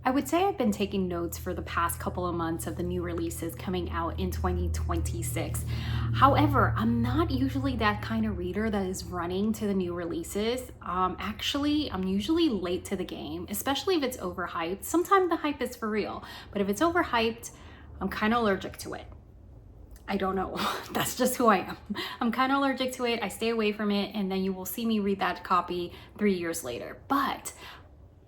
I would say I've been taking notes for the past couple of months of the new releases coming out in 2026. However, I'm not usually that kind of reader that is running to the new releases. Actually, I'm usually late to the game, especially if it's overhyped. Sometimes the hype is for real, but if it's overhyped, I'm kind of allergic to it. I don't know. That's just who I am. I'm kind of allergic to it. I stay away from it, and then you will see me read that copy 3 years later. But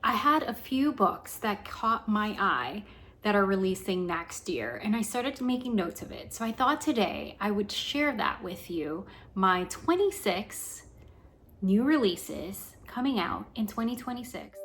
I had a few books that caught my eye that are releasing next year, and I started making notes of it. So I thought today I would share that with you, my 26 new releases coming out in 2026.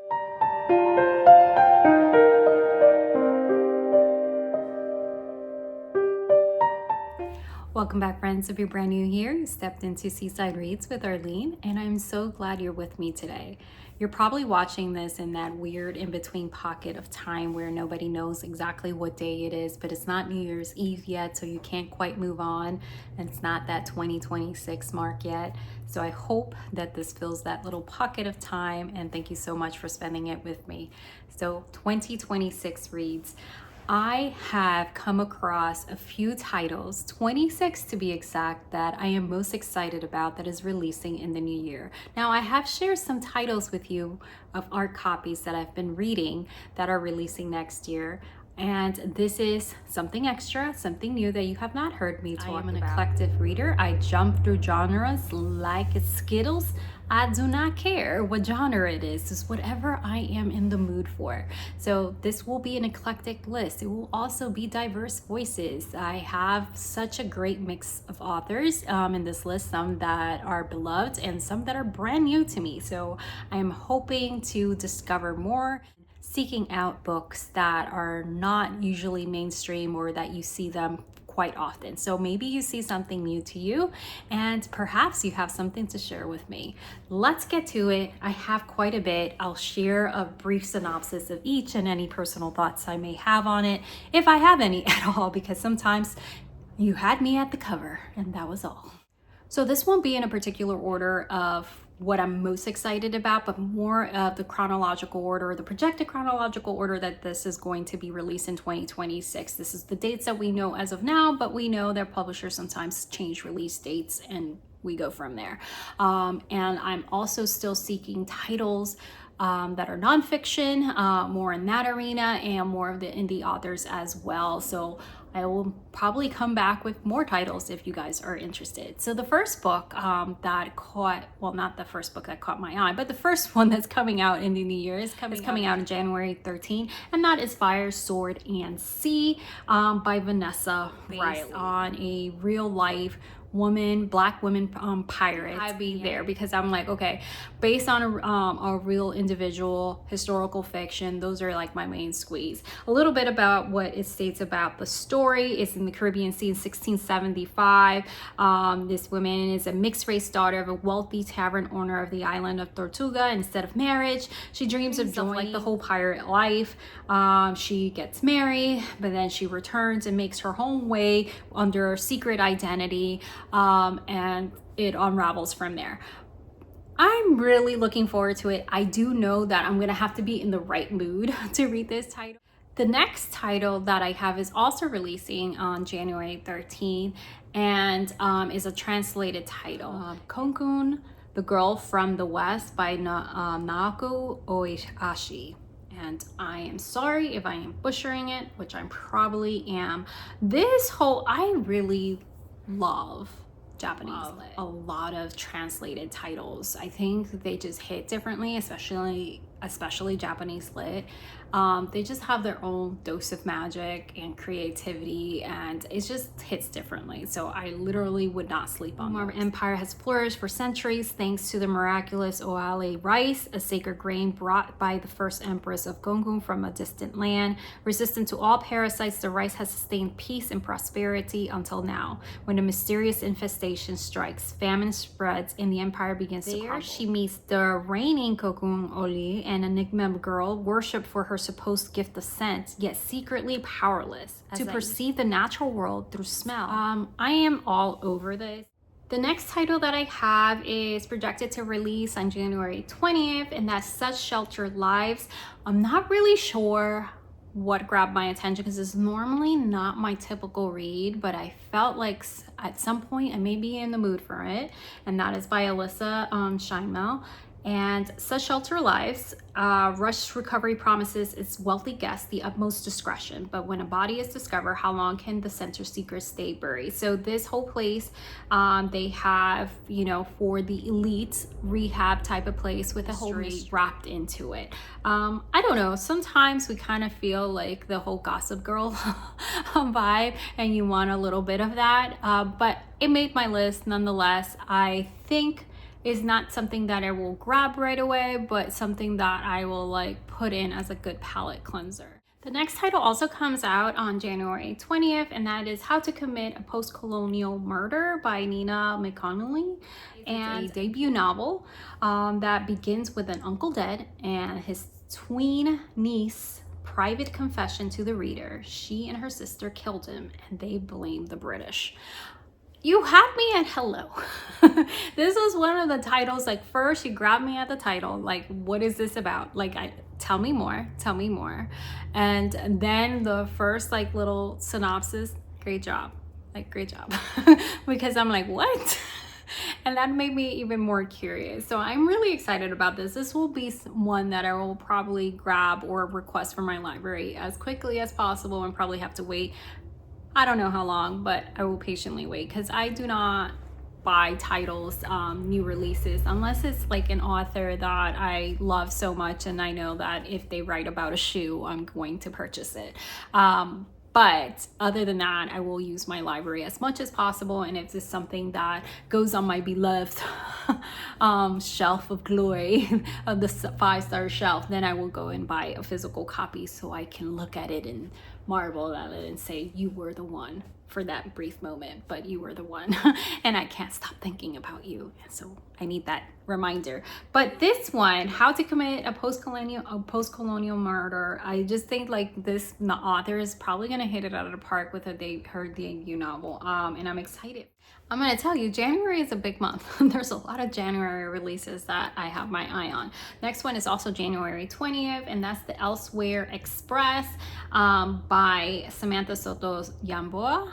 Welcome back, friends. If you're brand new here, you stepped into Seaside Reads with Arlene, and I'm so glad you're with me today. You're probably watching this in that weird in-between pocket of time where nobody knows exactly what day it is, but it's not New Year's Eve yet, so you can't quite move on, and it's not that 2026 mark yet. So I hope that this fills that little pocket of time, and thank you so much for spending it with me. So 2026 reads. I have come across a few titles, 26 to be exact, that I am most excited about that is releasing in the new year. Now, I have shared some titles with you of art copies that I've been reading that are releasing next year. And this is something extra, something new that you have not heard me talk about. I am an eclectic reader. I jump through genres like it's Skittles. I do not care what genre it is. It's whatever I am in the mood for. So this will be an eclectic list. It will also be diverse voices. I have such a great mix of authors in this list, some that are beloved and some that are brand new to me. So I am hoping to discover more, seeking out books that are not usually mainstream or that you see them quite often. So maybe you see something new to you and perhaps you have something to share with me. Let's get to it. I have quite a bit. I'll share a brief synopsis of each and any personal thoughts I may have on it, if I have any at all, because sometimes you had me at the cover and that was all. So this won't be in a particular order of what I'm most excited about, but more of the chronological order, the projected chronological order that this is going to be released in 2026. This is the dates that we know as of now, but we know that publishers sometimes change release dates and we go from there. And I'm also still seeking titles that are nonfiction, more in that arena, and more of the indie authors as well. So I will probably come back with more titles if you guys are interested. So the first book that caught, well, not the first book that caught my eye, but the first one that's coming out in the new year is coming out on January 13th, and that is Fire, Sword, and Sea by Vanessa Riley, on a real life black woman pirate. I'd be there because I'm like, okay, based on a real individual, historical fiction, those are like my main squeeze. A little bit about what it states about the story. It's in the Caribbean Sea in 1675. This woman is a mixed race daughter of a wealthy tavern owner of the island of Tortuga. Instead of marriage, she dreams of joining like the whole pirate life. She gets married, but then she returns and makes her own way under a secret identity. And it unravels from there. I'm really looking forward to it. I do know that I'm gonna have to be in the right mood to read this title. The next title that I have is also releasing on January 13th and is a translated title. Konkun, The Girl from the West by Naoko Oihashi. And I am sorry if I am butchering it, which I probably am. I really love Japanese lit. A lot of translated titles. I think they just hit differently, especially Japanese lit. They just have their own dose of magic and creativity, and it just hits differently. So I literally would not sleep on them. Our empire has flourished for centuries thanks to the miraculous oale rice, a sacred grain brought by the first empress of Gongun from a distant land. Resistant to all parasites, the rice has sustained peace and prosperity until now. When a mysterious infestation strikes, famine spreads, and the empire begins to crumble. She meets the reigning Kokun Oli, an enigma girl worshipped for her supposed gift of scent, yet secretly powerless to perceive the natural world through smell. I am all over this. The next title that I have is projected to release on January 20th, and that's Such Sheltered Lives. I'm not really sure what grabbed my attention because it's normally not my typical read, but I felt like at some point I may be in the mood for it, and that is by Alyssa Scheinmel. And Such Shelter Lives, Rush Recovery promises its wealthy guests the utmost discretion, but when a body is discovered, how long can the center seekers stay buried? So this whole place, they have, you know, for the elite rehab type of place with a whole mystery wrapped into it. I don't know, sometimes we kind of feel like the whole Gossip Girl vibe, and you want a little bit of that, but it made my list nonetheless. I think is not something that I will grab right away, but something that I will like put in as a good palate cleanser. The next title also comes out on January 20th, and that is How to Commit a Post-Colonial Murder by Nina McConnelly. And a debut novel that begins with an uncle dead and his tween niece private confession to the reader. She and her sister killed him and they blame the British. You had me at hello. This was one of the titles, like first you grabbed me at the title, like what is this about? Like tell me more. And then the first like little synopsis, great job. Because I'm like, what? And that made me even more curious. So I'm really excited about this. This will be one that I will probably grab or request from my library as quickly as possible and probably have to wait. I don't know how long, but I will patiently wait because I do not buy titles, new releases, unless it's like an author that I love so much and I know that if they write about a shoe, I'm going to purchase it. But other than that, I will use my library as much as possible. And if it's something that goes on my beloved shelf of glory, of the 5-star shelf, then I will go and buy a physical copy so I can look at it and marvel at it and say, you were the one for that brief moment, but you were the one. And I can't stop thinking about you. And so I need that reminder. But this one, How to Commit a Post-Colonial Murder, I just think like this author is probably gonna hit it out of the park with her debut novel. And I'm excited. I'm gonna tell you, January is a big month. There's a lot of January releases that I have my eye on. Next one is also January 20th, and that's The Elsewhere Express by Samantha Soto Yamboa.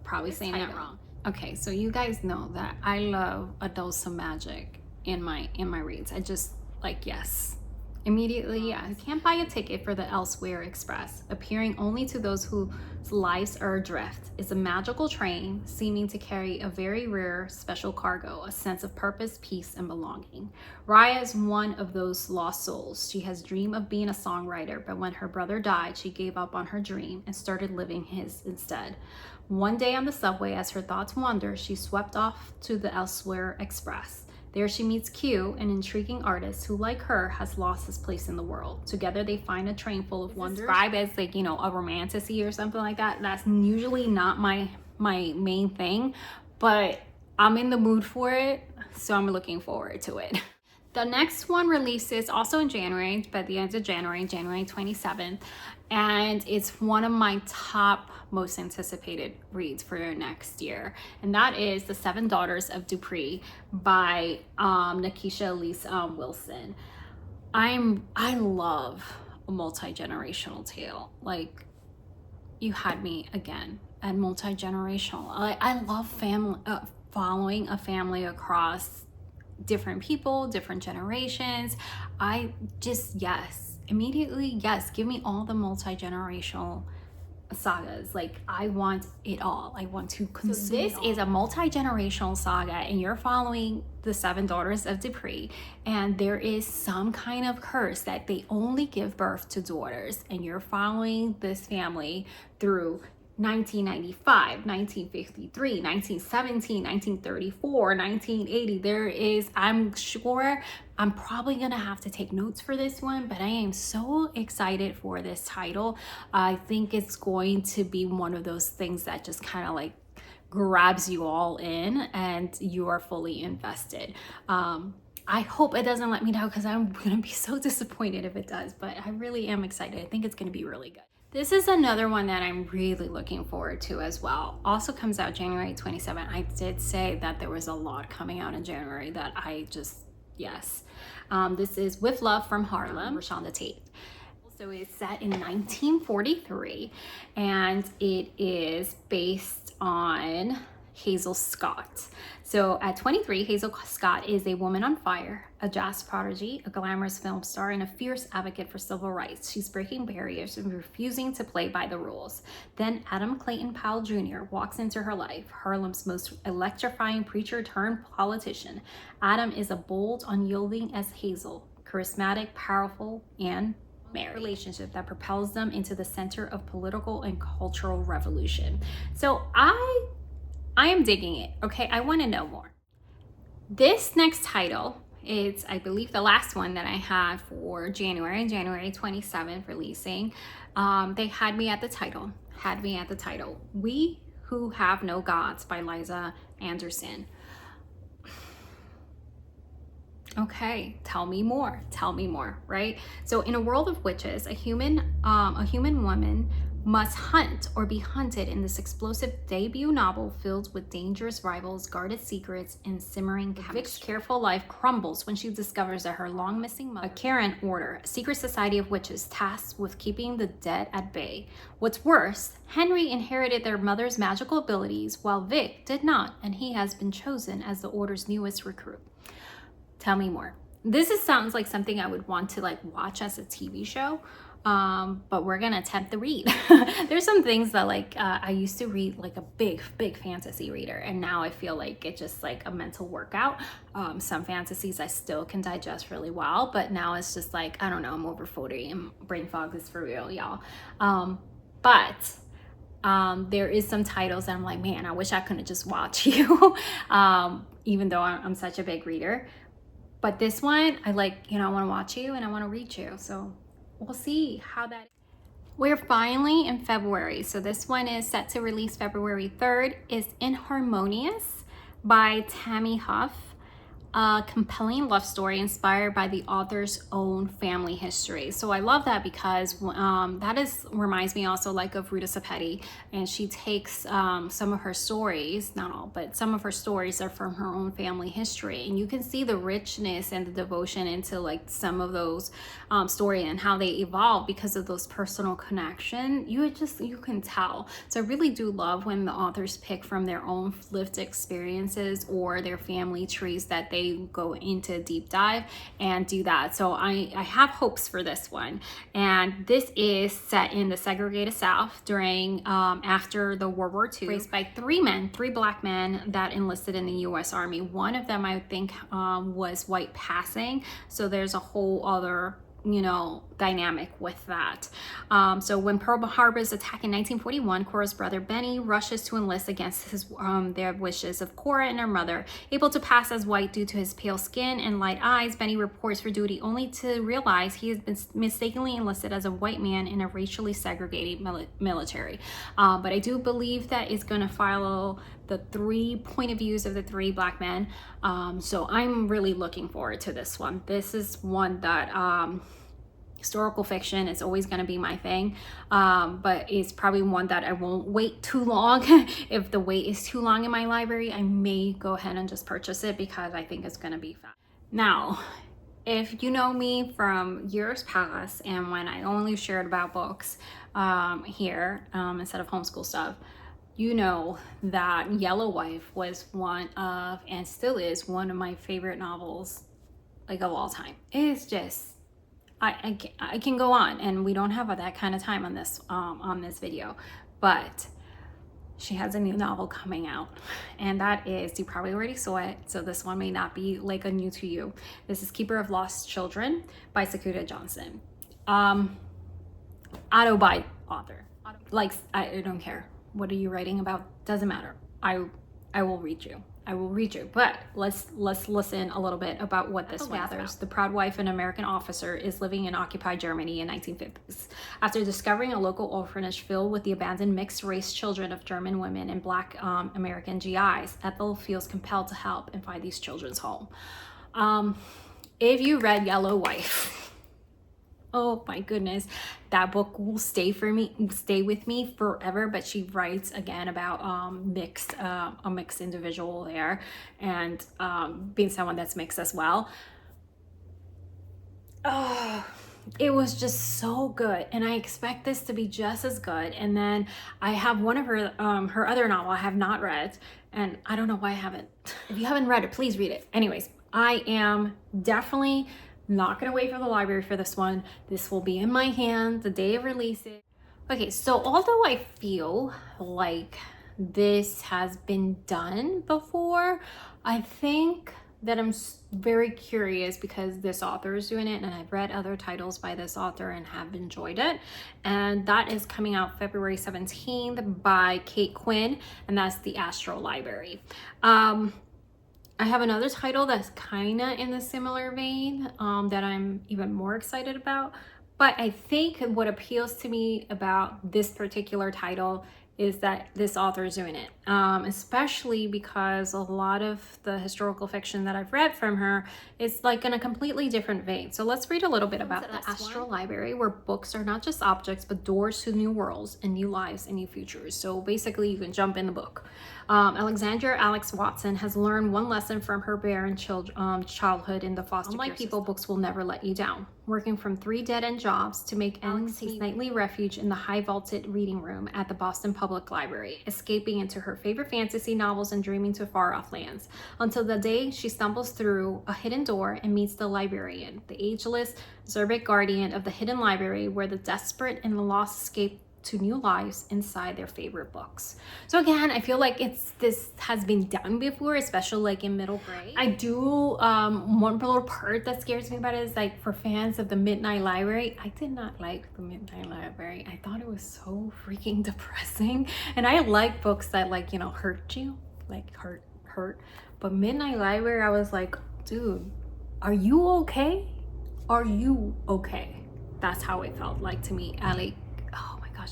Probably saying that wrong. Okay, so you guys know that I love a dose of magic in my reads. I just like, yes. Immediately, yeah. You can't buy a ticket for the Elsewhere Express, appearing only to those whose lives are adrift. It's a magical train seeming to carry a very rare special cargo, a sense of purpose, peace, and belonging. Raya is one of those lost souls. She has dreamed of being a songwriter, but when her brother died, she gave up on her dream and started living his instead. One day on the subway, as her thoughts wander, she swept off to the Elsewhere Express. There she meets Q, an intriguing artist who, like her, has lost his place in the world. Together they find a train full of wonders. Described as like, you know, a romantasy or something like that. That's usually not my main thing, but I'm in the mood for it, so I'm looking forward to it. The next one releases also in January, by the end of January, January 27th, and it's one of my top most anticipated reads for next year, and that is The Seven Daughters of Dupree by Nakisha Elise Wilson. I love a multi-generational tale. Like, you had me again at multi-generational. I love family, following a family across different people, different generations. I just, yes, immediately, yes, give me all the multi-generational sagas. Like, I want it all. I want to consume. So this is a multi-generational saga, and you're following the Seven Daughters of Dupree, and there is some kind of curse that they only give birth to daughters, and you're following this family through 1995, 1953, 1917, 1934, 1980. There is, I'm sure I'm probably gonna have to take notes for this one, but I am so excited for this title. I think it's going to be one of those things that just kind of like grabs you all in and you are fully invested. I hope it doesn't let me down because I'm gonna be so disappointed if it does, but I really am excited. I think it's gonna be really good. This is another one that I'm really looking forward to as well. Also comes out January 27th. I did say that there was a lot coming out in January that I just, yes. This is With Love from Harlem, Rashonda Tate. So it's set in 1943 and it is based on Hazel Scott. So at 23, Hazel Scott is a woman on fire, a jazz prodigy, a glamorous film star, and a fierce advocate for civil rights. She's breaking barriers and refusing to play by the rules. Then Adam Clayton Powell Jr. walks into her life, Harlem's most electrifying preacher turned politician. Adam is a bold, unyielding as Hazel, charismatic, powerful, and married. Relationship that propels them into the center of political and cultural revolution. So I am digging it. Okay, I want to know more. This next title is, I believe, the last one that I have for January 27th releasing. They had me at the title. We Who Have No Gods by Liza Anderson. Okay, tell me more, right? So in a world of witches, a human woman must hunt or be hunted in this explosive debut novel filled with dangerous rivals, guarded secrets, and simmering chemistry. Vic's careful life crumbles when she discovers that her long missing mother, a Karen Order, a secret society of witches tasked with keeping the dead at bay. What's worse, Henry inherited their mother's magical abilities while Vic did not, and he has been chosen as the Order's newest recruit. Tell me more. This sounds like something I would want to like watch as a TV show, but we're gonna attempt the read. There's some things that like I used to read like a big fantasy reader, and now I feel like it's just like a mental workout. Some fantasies I still can digest really well, but now it's just like, I don't know, I'm over 40 and brain fog is for real, y'all. There is some titles that I'm like, man, I wish I could just watch you, even though I'm such a big reader. But this one, I like, I want to watch you and I want to read you. So we'll see how that. We're finally in February. So this one is set to release February 3rd. It's Inharmonious by Tammy Huff. A compelling love story inspired by the author's own family history. So I love that because reminds me also like of Rita Sepeti, and she takes some of her stories, not all, but some of her stories are from her own family history, and you can see the richness and the devotion into like some of those stories and how they evolve because of those personal connection. You can tell. So I really do love when the authors pick from their own lived experiences or their family trees that they go into deep dive and do that. So I have hopes for this one. And this is set in the segregated South during after the World War II, raised by three black men that enlisted in the U.S. Army. One of them, I think, was white passing. So there's a whole other dynamic with that. So when Pearl Harbor is attacked in 1941, Cora's brother Benny rushes to enlist against their wishes of Cora and her mother. Able to pass as white due to his pale skin and light eyes, Benny reports for duty only to realize he has been mistakenly enlisted as a white man in a racially segregated military. But I do believe that it's going to follow the three point of views of the three black men. So I'm really looking forward to this one. This is one that historical fiction is always going to be my thing, but it's probably one that I won't wait too long. If the wait is too long in my library, I may go ahead and just purchase it because I think it's going to be fun. Now, if you know me from years past and when I only shared about books here instead of homeschool stuff, you know that Yellow Wife was one of, and still is, one of my favorite novels like of all time. It's just, I can go on, and we don't have that kind of time on this video, but she has a new novel coming out, and that is, you probably already saw it, so this one may not be like a new to you. This is Keeper of Lost Children by Sakuda Johnson. Auto-buy author. Like, I don't care. What are you writing about? Doesn't matter. I will read you. But let's listen a little bit about what this one gathers. The proud wife of an American officer is living in occupied Germany in 1950s. After discovering a local orphanage filled with the abandoned mixed race children of German women and black American GIs, Ethel feels compelled to help and find these children's home. If you read Yellow Wife, Oh my goodness, that book will stay with me forever. But she writes again about a mixed individual there, and being someone that's mixed as well. Oh, it was just so good, and I expect this to be just as good. And then I have one of her other novel I have not read, and I don't know why I haven't. If you haven't read it, please read it. Anyways, I am definitely not gonna wait for the library for this one. This will be in my hand the day of release. Okay, so although I feel like this has been done before, I think that I'm very curious because this author is doing it, and I've read other titles by this author and have enjoyed it. And that is coming out February 17th by Kate Quinn, and that's The Astral Library. I have another title that's kind of in the similar vein that I'm even more excited about. But I think what appeals to me about this particular title is that this author is doing it, especially because a lot of the historical fiction that I've read from her is like in a completely different vein. So let's read a little bit about the Astral Library, where books are not just objects, but doors to new worlds and new lives and new futures. So basically you can jump in the book. Alexandra Alex Watson has learned one lesson from her barren childhood in the foster care system. Unlike people, books will never let you down. Working from 3 dead-end jobs to make ends takes nightly refuge in the high-vaulted reading room at the Boston Public Library, escaping into her favorite fantasy novels and dreaming to far-off lands, until the day she stumbles through a hidden door and meets the librarian, the ageless Zerbic guardian of the hidden library, where the desperate and the lost escape to new lives inside their favorite books. So again, I feel like this has been done before, especially like in middle grade. I do one little part that scares me about it is like for fans of the Midnight Library. I did not like the Midnight Library. I thought it was so freaking depressing, and I like books that like, you know, hurt you, like hurt. But Midnight Library, I was like, dude, are you okay? Are you okay? That's how it felt like to me.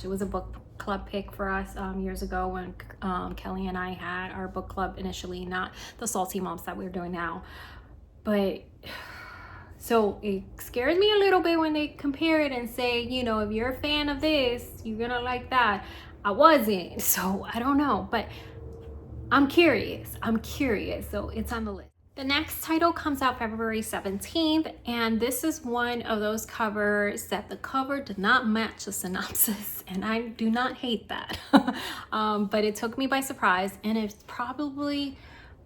It was a book club pick for us years ago when Kelly and I had our book club initially, not the Salty Moms that we're doing now. But so it scares me a little bit when they compare it and say, you know, if you're a fan of this, you're gonna like that. I wasn't, so I don't know, but I'm curious, so it's on the list. The next title comes out February 17th, and this is one of those covers that the cover did not match the synopsis, and I do not hate that. But it took me by surprise, and it's probably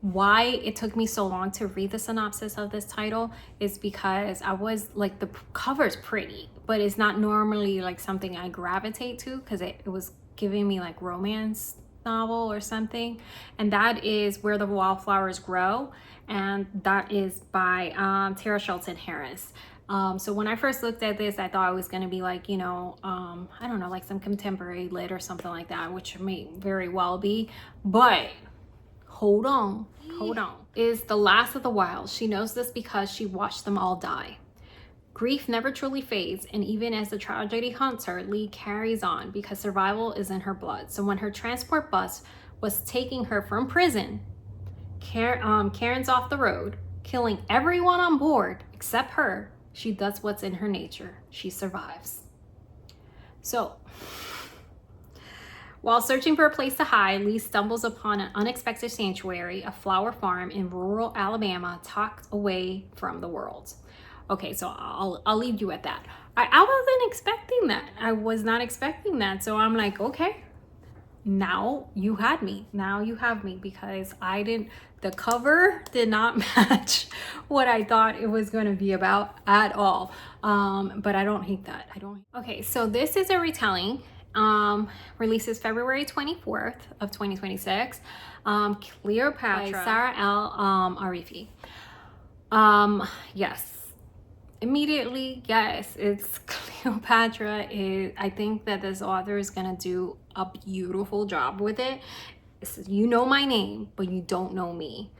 why it took me so long to read the synopsis of this title is because I was like, the cover's pretty, but it's not normally like something I gravitate to because it was giving me like romance novel or something, and that is Where the Wildflowers Grow, and that is by Tara Shelton Harris. So when I first looked at this, I thought it was going to be like, you know, I don't know, like some contemporary lit or something like that, which may very well be, but hold on, is the last of the wild. She knows this because she watched them all die. Grief never truly fades, and even as the tragedy haunts her, Lee carries on because survival is in her blood. So when her transport bus was taking her from prison, Karen's off the road, killing everyone on board except her. She does what's in her nature. She survives. So, while searching for a place to hide, Lee stumbles upon an unexpected sanctuary, a flower farm in rural Alabama, tucked away from the world. Okay, so I'll leave you at that. I wasn't expecting that. I was not expecting that. So I'm like, okay, now you had me. Now you have me, because the cover did not match what I thought it was going to be about at all. But I don't hate that. Okay, so this is a retelling. Releases February 24th of 2026. Cleopatra by Sarah L. Arifi. Yes. Immediately, yes, it's Cleopatra. I think that this author is gonna do a beautiful job with it. You know my name, but you don't know me.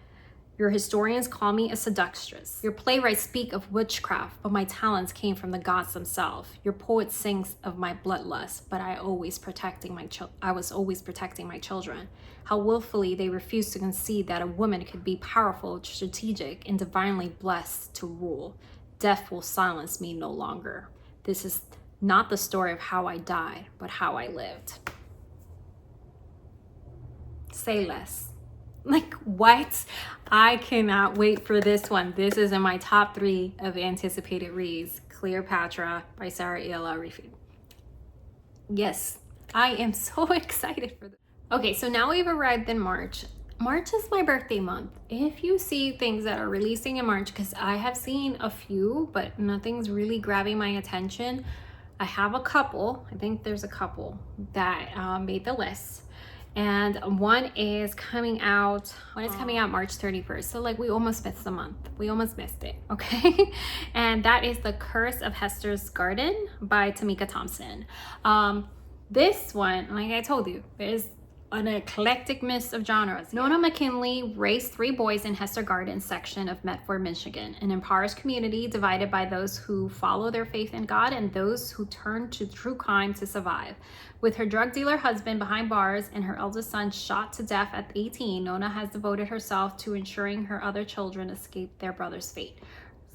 Your historians call me a seductress. Your playwrights speak of witchcraft, but my talents came from the gods themselves. Your poet sings of my bloodlust, but I was always protecting my children. How willfully they refused to concede that a woman could be powerful, strategic, and divinely blessed to rule. Death will silence me no longer. This is not the story of how I died, but how I lived. Say less. Like, what? I cannot wait for this one. This is in my top 3 of anticipated reads. Cleopatra by Sarah Ela Rifi. Yes, I am so excited for this. Okay, so now we've arrived in March. March is my birthday month. If you see things that are releasing in March, because I have seen a few, but nothing's really grabbing my attention. I have a couple, I think there's a couple that made the list. And one is coming out March 31st. So like we almost missed the month. We almost missed it, okay? And that is The Curse of Hester's Garden by Tamika Thompson. This one, like I told you, there's an eclectic mix of genres. Nona McKinley raised 3 boys in Hester Garden section of Medford, Michigan, an impoverished community divided by those who follow their faith in God and those who turn to true crime to survive. With her drug dealer husband behind bars and her eldest son shot to death at 18, Nona has devoted herself to ensuring her other children escape their brother's fate.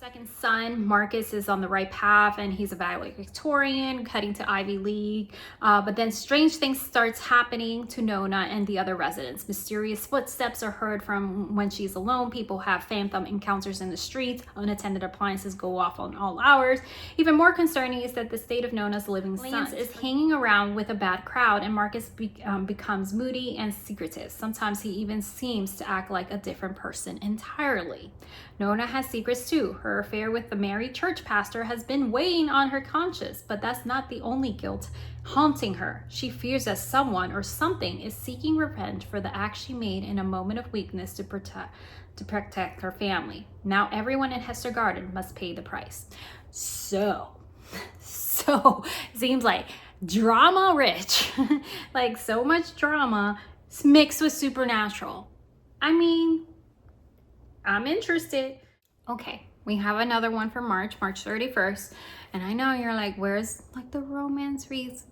Second son, Marcus, is on the right path and he's a valedictorian, heading to Ivy League. But then strange things starts happening to Nona and the other residents. Mysterious footsteps are heard from when she's alone. People have phantom encounters in the streets. Unattended appliances go off on all hours. Even more concerning is that the state of Nona's living son is hanging around with a bad crowd, and Marcus becomes moody and secretive. Sometimes he even seems to act like a different person entirely. Nona has secrets too. Her affair with the married church pastor has been weighing on her conscience, but that's not the only guilt haunting her. She fears that someone or something is seeking revenge for the act she made in a moment of weakness to protect her family. Now everyone in Hester Garden must pay the price. So seems like drama rich, like so much drama mixed with supernatural. I mean, I'm interested. Okay, we have another one for March 31st. And I know you're like, where's like the romance reads?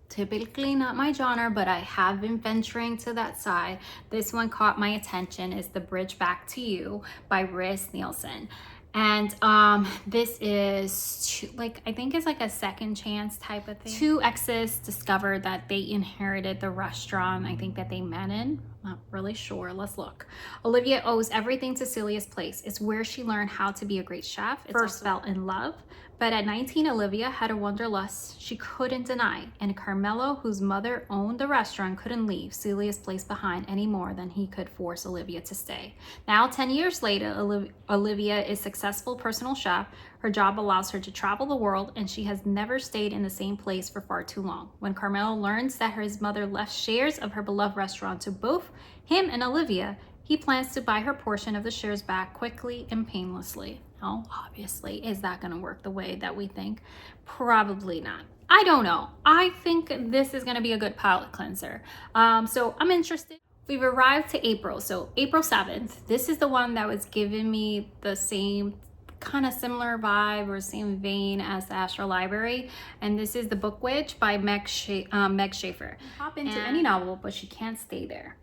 Typically not my genre, but I have been venturing to that side. This one caught my attention. Is The Bridge Back to You by Riz Nielsen. And this is I think it's like a second chance type of thing. 2 exes discovered that they inherited the restaurant I think that they met in. Not really sure. Let's look. Olivia owes everything to Celia's place. It's where she learned how to be a great chef. First fell in love. But at 19, Olivia had a wanderlust she couldn't deny, and Carmelo, whose mother owned the restaurant, couldn't leave Celia's place behind any more than he could force Olivia to stay. Now, 10 years later, Olivia is a successful personal chef. Her job allows her to travel the world, and she has never stayed in the same place for far too long. When Carmelo learns that his mother left shares of her beloved restaurant to both him and Olivia, he plans to buy her portion of the shares back quickly and painlessly. Now, obviously, is that going to work the way that we think? Probably not. I don't know. I think this is going to be a good palate cleanser. So I'm interested. We've arrived to April. So April 7th, this is the one that was giving me the same kind of similar vibe or same vein as the Astral Library. And this is The Book Witch by Meg Schaefer. Hop into any novel, but she can't stay there.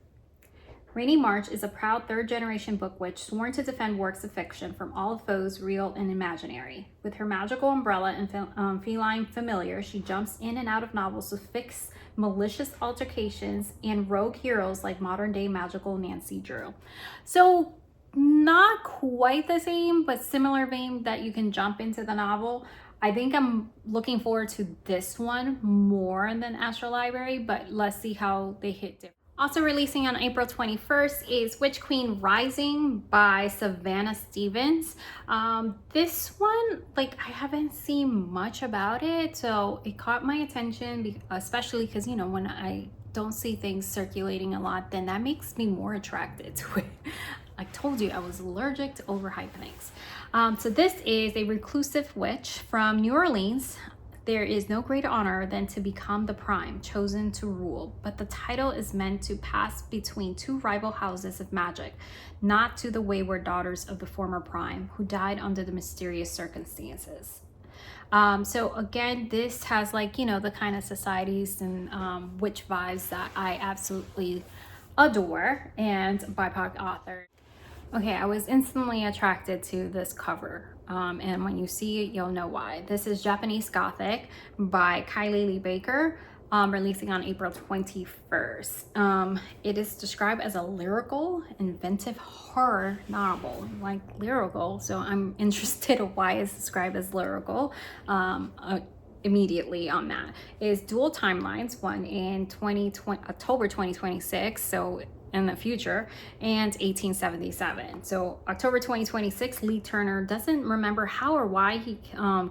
Rainy March is a proud third-generation book witch sworn to defend works of fiction from all foes, real and imaginary. With her magical umbrella and feline familiar, she jumps in and out of novels to fix malicious altercations and rogue heroes like modern-day magical Nancy Drew. So not quite the same, but similar vein that you can jump into the novel. I think I'm looking forward to this one more than Astral Library, but let's see how they hit different. Also releasing on April 21st is Witch Queen Rising by Savannah Stevens. This one, I haven't seen much about it, so it caught my attention, especially because, when I don't see things circulating a lot, then that makes me more attracted to it. I told you I was allergic to overhyped things. So this is a reclusive witch from New Orleans. There is no greater honor than to become the prime, chosen to rule. But the title is meant to pass between 2 rival houses of magic, not to the wayward daughters of the former prime, who died under the mysterious circumstances. So again, this has the kind of societies and witch vibes that I absolutely adore, and BIPOC author. Okay, I was instantly attracted to this cover. And when you see it, you'll know why. This is Japanese Gothic by Kylie Lee Baker, releasing on April 21st. It is described as a lyrical, inventive horror novel, like lyrical. So I'm interested in why it's described as lyrical. Immediately on that is dual timelines, one in October 2026, so in the future, and 1877. So October 2026, Lee Turner doesn't remember how or why he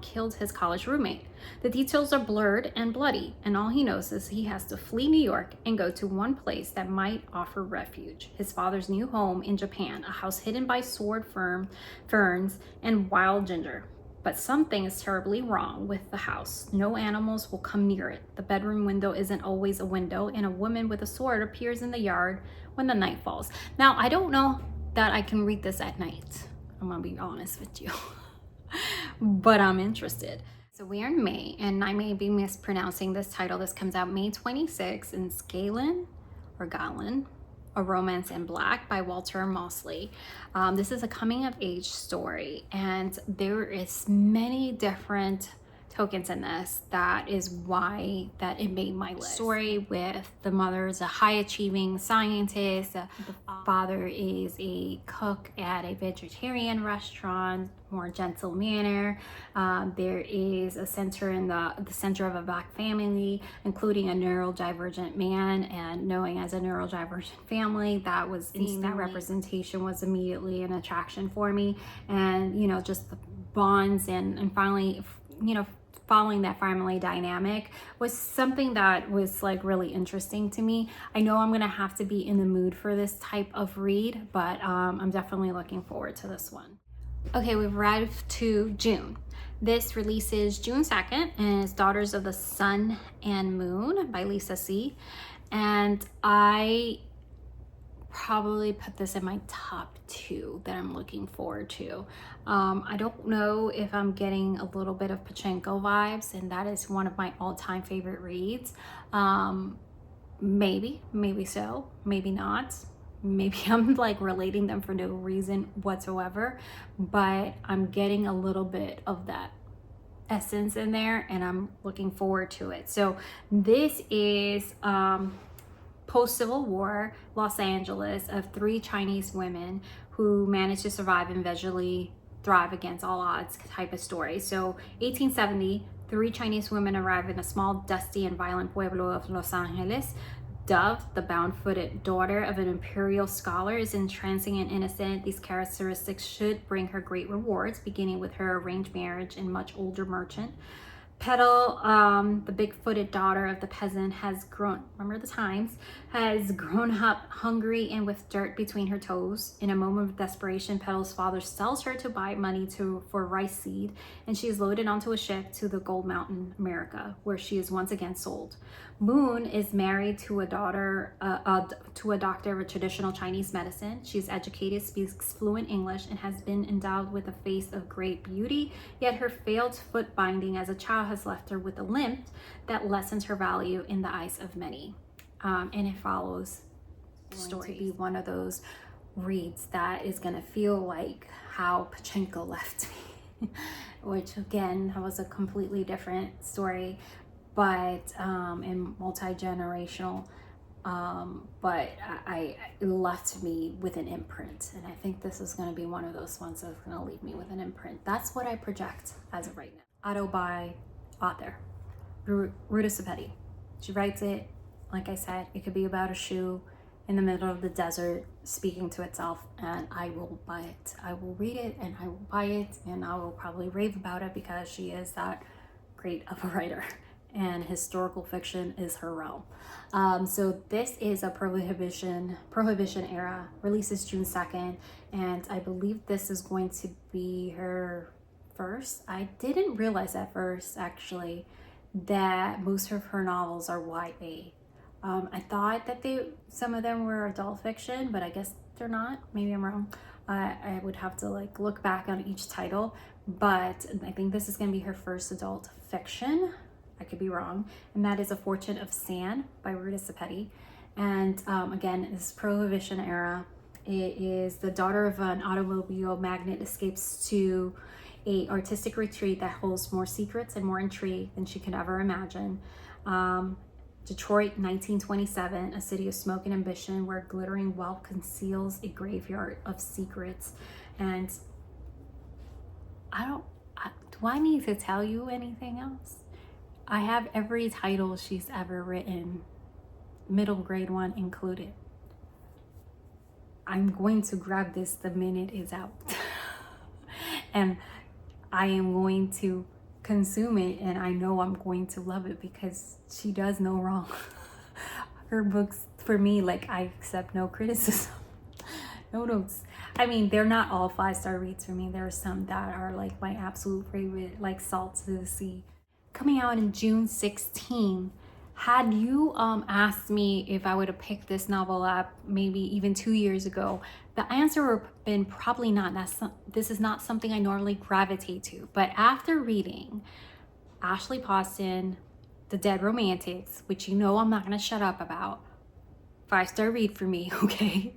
killed his college roommate. The details are blurred and bloody, and all he knows is he has to flee New York and go to one place that might offer refuge: his father's new home in Japan, a house hidden by sword ferns and wild ginger. But something is terribly wrong with the house. No animals will come near it. The bedroom window isn't always a window, and a woman with a sword appears in the yard when the night falls. Now, I don't know that I can read this at night. I'm gonna be honest with you, but I'm interested. So we are in May, and I may be mispronouncing this title. This comes out May 26th in Scalen or Galen, A Romance in Black by Walter Mosley. This is a coming of age story, and there is many different tokens in this. That is why that it made my list. Story with the mother is a high achieving scientist, the father is a cook at a vegetarian restaurant, more gentle manner. There is a center in the center of a black family, including a neurodivergent man, and knowing as a neurodivergent family, that was seeing that representation was immediately an attraction for me. And you know, just the bonds and finally, you know, following that family dynamic was something that was like really interesting to me. I know I'm gonna have to be in the mood for this type of read, but I'm definitely looking forward to this one. Okay, we've arrived to June. This releases June 2nd, and it's Daughters of the Sun and Moon by Lisa C. And I probably put this in my top 2 that I'm looking forward to. I don't know if I'm getting a little bit of Pachinko vibes, and that is one of my all-time favorite reads. Maybe so, maybe not. Maybe I'm like relating them for no reason whatsoever, but I'm getting a little bit of that essence in there, and I'm looking forward to it. So this is post-Civil War Los Angeles of 3 Chinese women who managed to survive and visually thrive against all odds type of story. So 1870, 3 Chinese women arrive in a small, dusty, and violent pueblo of Los Angeles. Dove, the bound-footed daughter of an imperial scholar, is entrancing and innocent. These characteristics should bring her great rewards, beginning with her arranged marriage and much older merchant. Petal, the big-footed daughter of the peasant, has grown, remember the times, has grown up hungry and with dirt between her toes. In a moment of desperation, Petal's father sells her to buy money for rice seed, and she is loaded onto a ship to the Gold Mountain, America, where she is once again sold. Moon is married to a doctor of a traditional Chinese medicine. She's educated, speaks fluent English, and has been endowed with a face of great beauty, yet her failed foot binding as a child has left her with a limp that lessens her value in the eyes of many. And it follows story to be one of those reads that is going to feel like how Pachinko left me, which again, that was a completely different story, but and multi-generational, but it left me with an imprint, and I think this is going to be one of those ones that's going to leave me with an imprint. That's what I project as of right now. Auto by author Ruta Sepeti. She writes it, like I said, it could be about a shoe in the middle of the desert speaking to itself, and I will buy it. I will read it, and I will buy it, and I will probably rave about it because she is that great of a writer, and historical fiction is her realm. So this is a prohibition era, releases June 2nd, and I believe this is going to be her first. I didn't realize at first, actually, that most of her novels are YA. I thought that some of them were adult fiction, but I guess they're not. Maybe I'm wrong. I would have to like look back on each title, but I think this is going to be her first adult fiction. I could be wrong. And that is A Fortune of Sand by Ruta Sepeti. And again, it's Prohibition era. It is the daughter of an automobile magnate escapes to a artistic retreat that holds more secrets and more intrigue than she could ever imagine. Detroit, 1927, a city of smoke and ambition where glittering wealth conceals a graveyard of secrets. And do I need to tell you anything else? I have every title she's ever written, middle grade one included. I'm going to grab this the minute it's out. And I am going to consume it, and I know I'm going to love it because she does no wrong. Her books, for me, like, I accept no criticism. No notes. I mean, they're not all 5-star reads for me. There are some that are like my absolute favorite, like Salt to the Sea. Coming out in June 16. Had you asked me if I would have picked this novel up maybe even 2 years ago, the answer would have been probably not. This is not something I normally gravitate to. But after reading Ashley Poston, The Dead Romantics, which you know I'm not going to shut up about, 5-star read for me, okay?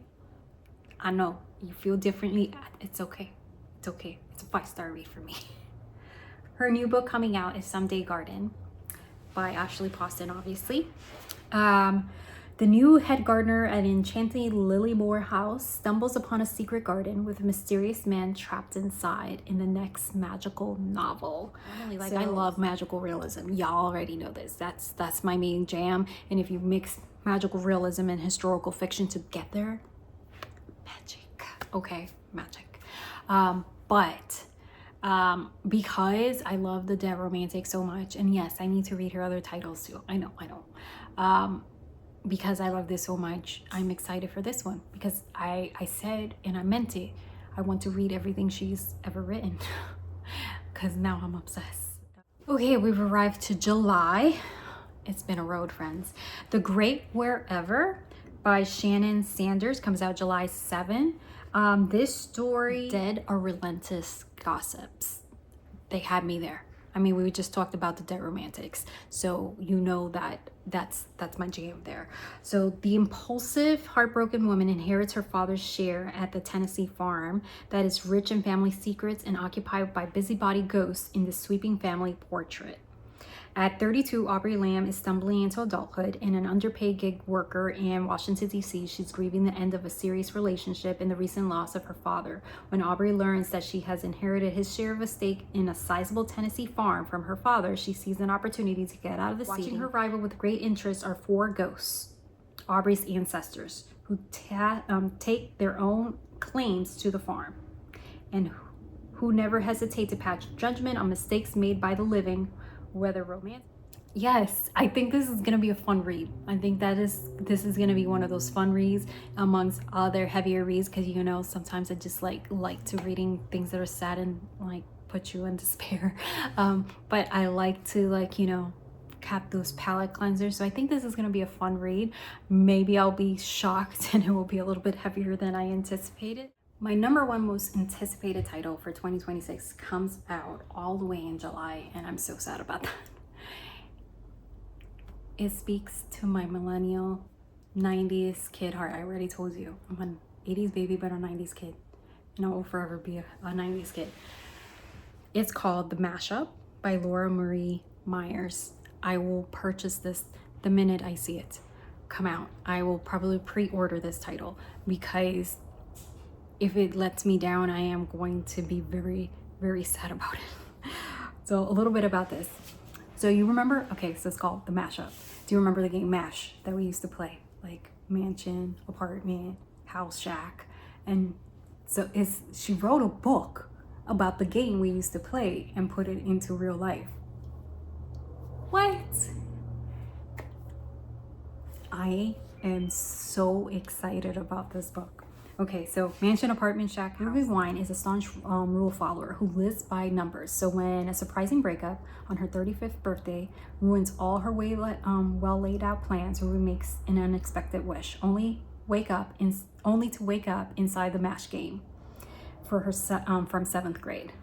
I know you feel differently. It's okay. It's okay. It's a 5-star read for me. Her new book coming out is Someday Garden by Ashley Poston, obviously. The new head gardener at enchanting Lilymore House stumbles upon a secret garden with a mysterious man trapped inside in the next magical novel. I love magical realism. Y'all already know this. That's my main jam. And if you mix magical realism and historical fiction together, magic. Okay, magic. Because I love The Dead Romantic so much, and yes, I need to read her other titles too. I know. Because I love this so much, I'm excited for this one because I said, and I meant it, I want to read everything she's ever written because now I'm obsessed. Okay, we've arrived to July. It's been a road, friends. The Great Wherever by Shannon Sanders comes out July 7. This story, Dead are relentless gossips. They had me there. I mean, we just talked about The Dead Romantics, so you know that's my jam there. So the impulsive, heartbroken woman inherits her father's share at the Tennessee farm that is rich in family secrets and occupied by busybody ghosts in this sweeping family portrait. At 32, Aubrey Lamb is stumbling into adulthood and an underpaid gig worker in Washington, D.C. She's grieving the end of a serious relationship and the recent loss of her father. When Aubrey learns that she has inherited his share of a stake in a sizable Tennessee farm from her father, she sees an opportunity to get out of the city. Watching her rival with great interest are 4 ghosts, Aubrey's ancestors, who take their own claims to the farm and who never hesitate to pass judgment on mistakes made by the living, whether romantic. Yes, I think this is gonna be a fun read. I think this is gonna be one of those fun reads amongst other heavier reads, because you know sometimes I just like to reading things that are sad and like put you in despair. But I like to cap those palate cleansers. So I think this is gonna be a fun read. Maybe I'll be shocked and it will be a little bit heavier than I anticipated. My number 1 most anticipated title for 2026 comes out all the way in July, and I'm so sad about that. It speaks to my millennial 90s kid heart. I already told you, I'm an 80s baby, but a 90s kid. And I will forever be a 90s kid. It's called The Mashup by Laura Marie Myers. I will purchase this the minute I see it come out. I will probably pre-order this title because if it lets me down, I am going to be very, very sad about it. So a little bit about this. So you remember, okay, so it's called The Mashup. Do you remember the game MASH that we used to play? Like mansion, apartment, house, shack. And so she wrote a book about the game we used to play and put it into real life. What? I am so excited about this book. Okay, so mansion, apartment, shack, Ruby Wine is a staunch rule follower who lives by numbers. So when a surprising breakup on her 35th birthday ruins all her well laid out plans, Ruby makes an unexpected wish, only to wake up inside the MASH game for her from 7th grade.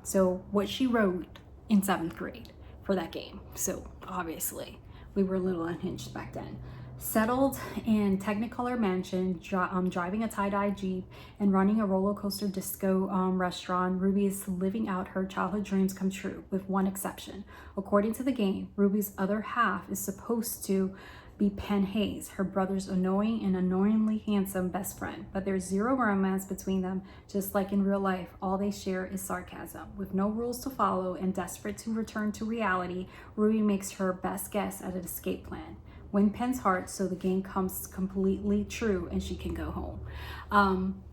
So what she wrote in 7th grade for that game. So obviously we were a little unhinged back then. Settled in Technicolor Mansion, driving a tie-dye Jeep and running a roller coaster disco restaurant, Ruby is living out her childhood dreams come true, with one exception. According to the game, Ruby's other half is supposed to be Penn Hayes, her brother's annoying and annoyingly handsome best friend. But there's zero romance between them. Just like in real life, all they share is sarcasm. With no rules to follow and desperate to return to reality, Ruby makes her best guess at an escape plan. Win Penn's heart so the game comes completely true and she can go home.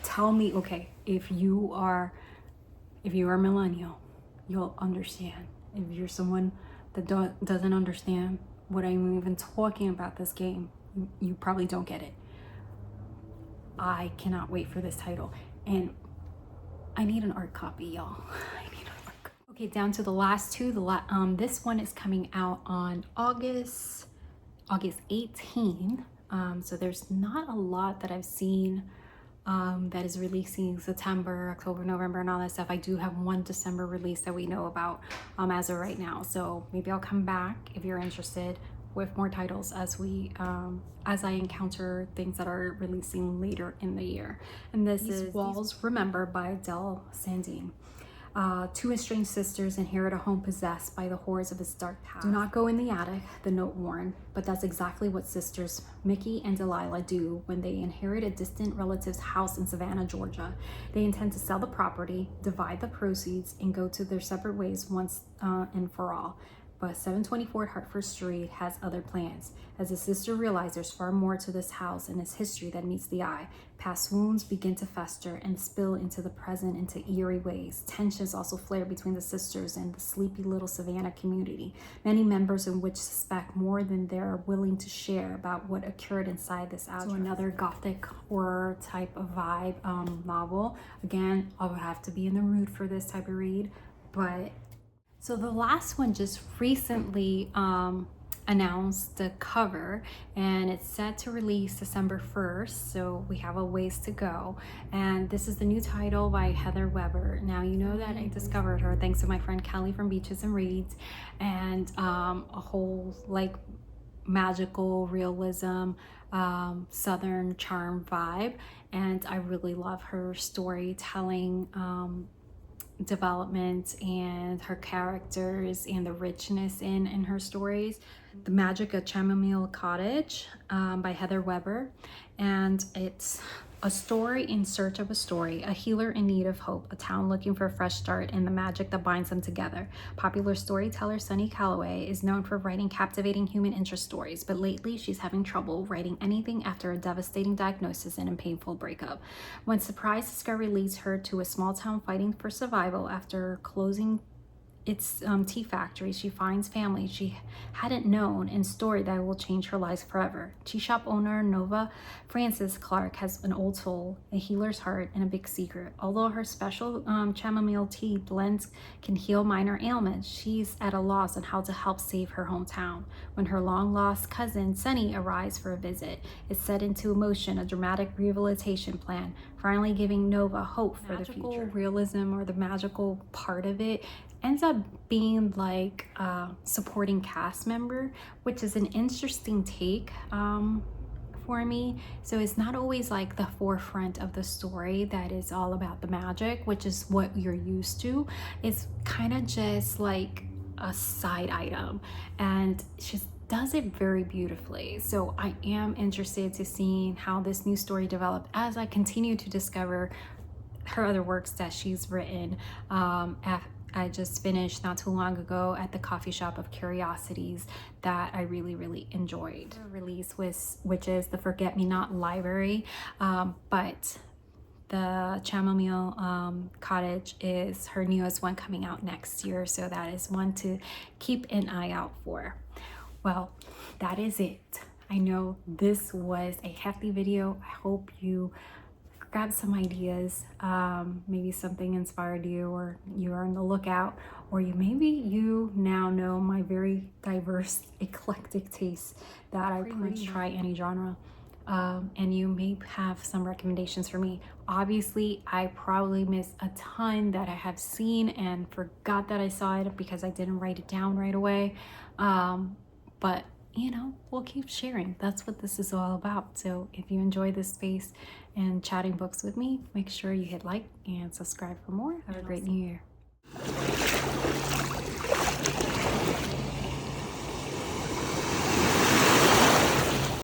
Tell me, okay, if you are a millennial, you'll understand. If you're someone that doesn't understand what I'm even talking about this game, you probably don't get it. I cannot wait for this title, and I need an art copy, y'all. Okay, down to the last two. This one is coming out on August 18. So there's not a lot that I've seen that is releasing September, October, November, and all that stuff. I do have one December release that we know about as of right now. So maybe I'll come back if you're interested with more titles as I encounter things that are releasing later in the year. And this is Walls Remember by Adele Sandine. Two estranged sisters inherit a home possessed by the horrors of its dark past. Do not go in the attic, the note warned, but that's exactly what sisters Mickey and Delilah do when they inherit a distant relative's house in Savannah, Georgia. They intend to sell the property, divide the proceeds, and go to their separate ways once and for all. But 724 Hartford Street has other plans. As the sister realizes there's far more to this house and its history that meets the eye. Past wounds begin to fester and spill into the present into eerie ways. Tensions also flare between the sisters and the sleepy little Savannah community, many members in which suspect more than they're willing to share about what occurred inside this address. So another gothic horror type of vibe novel. Again, I would have to be in the mood for this type of read, but so the last one just recently announced the cover, and it's set to release December 1st, so we have a ways to go. And this is the new title by Heather Weber. Now, you know that I discovered her thanks to my friend Kelly from Beaches and Reads, and a whole like magical realism, Southern charm vibe. And I really love her storytelling development and her characters and the richness in her stories. The Magic of Chamomile Cottage by Heather Weber, and it's a story in search of a story, a healer in need of hope, a town looking for a fresh start, and the magic that binds them together. Popular storyteller Sunny Calloway is known for writing captivating human interest stories, but lately she's having trouble writing anything after a devastating diagnosis and a painful breakup. When surprise discovery leads her to a small town fighting for survival after closing its tea factory, she finds family she hadn't known and story that will change her life forever. Tea shop owner Nova Frances Clark has an old soul, a healer's heart, and a big secret. Although her special chamomile tea blends can heal minor ailments, she's at a loss on how to help save her hometown. When her long-lost cousin Sunny arrives for a visit, it's set into motion a dramatic rehabilitation plan, finally giving Nova hope for the future. Magical realism, or the magical part of it, ends up being like a supporting cast member, which is an interesting take for me. So it's not always like the forefront of the story that is all about the magic, which is what you're used to. It's kind of just like a side item, and she does it very beautifully. So I am interested to seeing how this new story develops as I continue to discover her other works that she's written. I just finished not too long ago at the Coffee Shop of Curiosities that I really enjoyed. Her release which is the Forget Me Not Library, but the Chamomile Cottage is her newest one coming out next year, so that is one to keep an eye out for. Well, that is it. I know this was a hefty video. I hope you grab some ideas, maybe something inspired you, or you are on the lookout, or maybe you now know my very diverse, eclectic taste that I pretty much try any genre and you may have some recommendations for me. Obviously, I probably missed a ton that I have seen and forgot that I saw it because I didn't write it down right away. But you know, we'll keep sharing. That's what this is all about. So if you enjoy this space and chatting books with me, make sure you hit like and subscribe for more. Have a great new year.